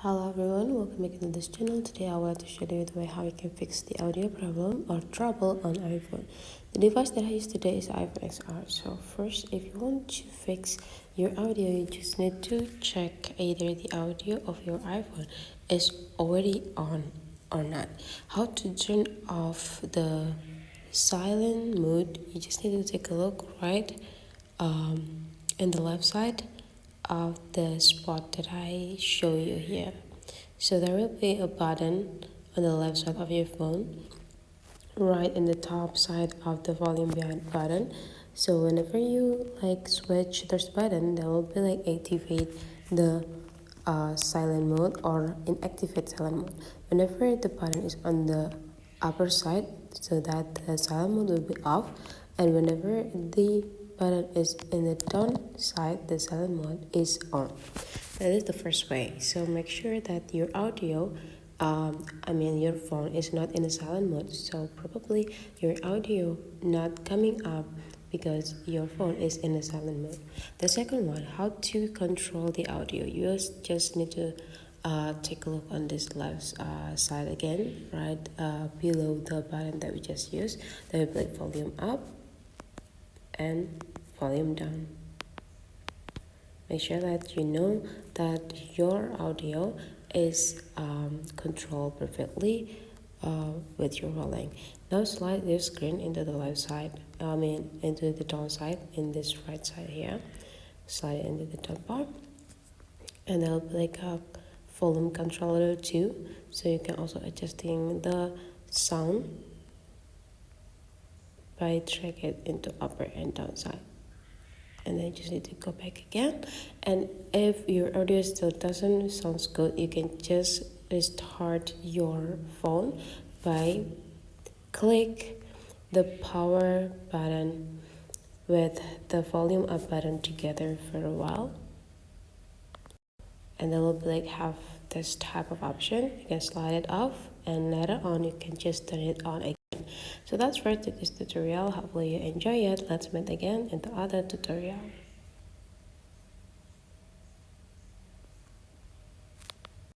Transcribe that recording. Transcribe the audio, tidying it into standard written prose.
Hello everyone, welcome back to this channel. Today I want to show you the way how you can fix the audio problem or trouble on iPhone. The device that I use today is iPhone XR. So first, if you want to fix your audio, you just need to check either the audio of your iPhone is already on or not. How to turn off the silent mode, you just need to take a look right in the left side of the spot that I show you here. So there will be a button on the left side of your phone, right in the top side of the volume behind button. So whenever you switch this button, there will be activate the silent mode or inactivate silent mode. Whenever the button is on the upper side, so that the silent mode will be off, and whenever the button is in the down side, the silent mode is on. That is the first way. So make sure that your audio, your phone is not in a silent mode. So probably your audio not coming up because your phone is in a silent mode. The second one, how to control the audio. You just need to take a look on this left side again, right below the button that we just used. Then we play volume up and volume down. Make sure that you know that your audio is controlled perfectly with your rolling. Now slide your screen into the left side, into the down side in this right side here. Slide it into the top bar, and there'll be a volume controller too, so you can also adjusting the sound by drag it into upper and down side. And then you just need to go back again, and if your audio still doesn't sound good, you can just restart your phone by click the power button with the volume up button together for a while, and then will be have this type of option. You can slide it off, and later on you can just turn it on again. So that's for this tutorial. Hopefully you enjoy it. Let's meet again in the other tutorial.